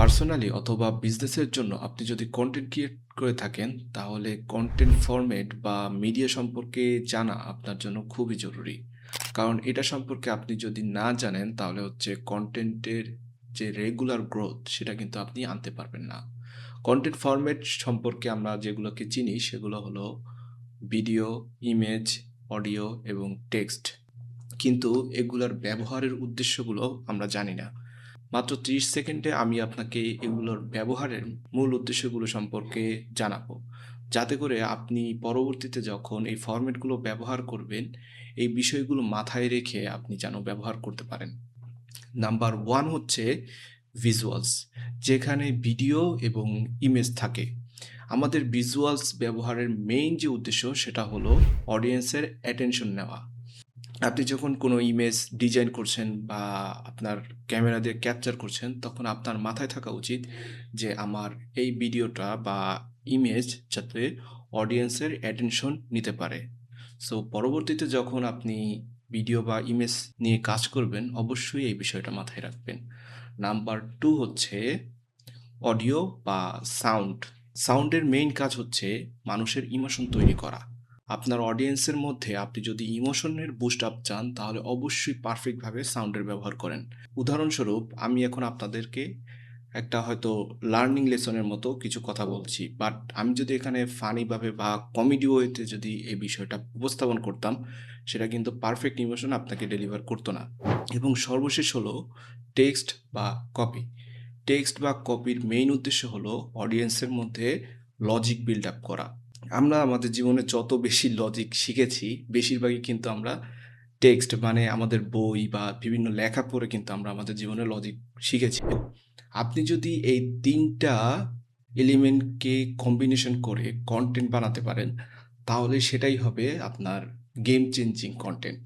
Personally অথবা বিজনেসের জন্য আপনি যদি কন্টেন্ট ক্রিয়েট করে থাকেন, তাহলে কন্টেন্ট ফরম্যাট বা মিডিয়া সম্পর্কে জানা আপনার জন্য খুবই জরুরি। কারণ এটা সম্পর্কে আপনি যদি না জানেন, তাহলে হচ্ছে কন্টেন্টের যে রেগুলার গ্রোথ, সেটা কিন্তু আপনি আনতে পারবেন না। কন্টেন্ট ফরম্যাট সম্পর্কে আমরা যেগুলোকে চিনি, সেগুলো হলো ভিডিও, ইমেজ, অডিও এবং টেক্সট। কিন্তু এগুলার ব্যবহারের উদ্দেশ্যগুলো আমরা জানি না। মাত্র ৩০ সেকেন্ডে আমি আপনাকে এগুলোর ব্যবহারের মূল উদ্দেশ্যগুলো সম্পর্কে জানাবো। যাতে করে আপনি পরবর্তীতে যখন এই ফরম্যাটগুলো ব্যবহার করবেন, এই বিষয়গুলো মাথায় রেখে আপনি যেন ব্যবহার করতে পারেন। নাম্বার 1 হচ্ছে ভিজুয়ালস, যেখানে ভিডিও এবং ইমেজ থাকে। আমাদের ভিজুয়ালস ব্যবহারের মেইন যে উদ্দেশ্য সেটা হলো অডিয়েন্সের অ্যাটেনশন নেওয়া। আপনি যখন কোনো ইমেজ ডিজাইন করছেন বা আপনার ক্যামেরা দিয়ে ক্যাপচার করছেন, তখন আপনার মাথায় থাকা উচিত যে আমার এই ভিডিওটা বা ইমেজ যাতে অডিয়েন্সের অ্যাটেনশন নিতে পারে। সো পরবর্তীতে যখন আপনি ভিডিও বা ইমেজ নিয়ে কাজ করবেন, অবশ্যই এই বিষয়টা মাথায় রাখবেন। নাম্বার 2 হচ্ছে অডিও বা সাউন্ড। সাউন্ডের মেইন কাজ হচ্ছে মানুষের ইমোশন তৈরি করা। আপনার অডিয়েন্সের মধ্যে আপনি যদি ইমোশনের বুস্ট আপ চান, তাহলে অবশ্যই পারফেক্টভাবে সাউন্ডের ব্যবহার করেন। উদাহরণস্বরূপ আমি এখন আপনাদেরকে একটা হয়তো লার্নিং লেসনের মতো কিছু কথা বলছি, বাট আমি যদি এখানে ফানিভাবে বা কমেডি ওয়েতে যদি এই বিষয়টা উপস্থাপন করতাম, সেটা কিন্তু পারফেক্ট ইমোশন আপনাকে ডেলিভার করতো না। এবং সর্বশেষ হলো টেক্সট বা কপি। টেক্সট বা কপির মেইন উদ্দেশ্য হলো অডিয়েন্সের মধ্যে লজিক বিল্ড আপ করা। আমরা আমাদের জীবনে যত বেশি লজিক শিখেছি, বেশিরভাগই কিন্তু আমরা টেক্সট মানে আমাদের বই বা বিভিন্ন লেখা পড়ে কিন্তু আমরা আমাদের জীবনে লজিক শিখেছি। আপনি যদি এই ৩ টা এলিমেন্টকে কম্বিনেশন করে কনটেন্ট বানাতে পারেন, তাহলে সেটাই হবে আপনার গেম চেঞ্জিং কনটেন্ট।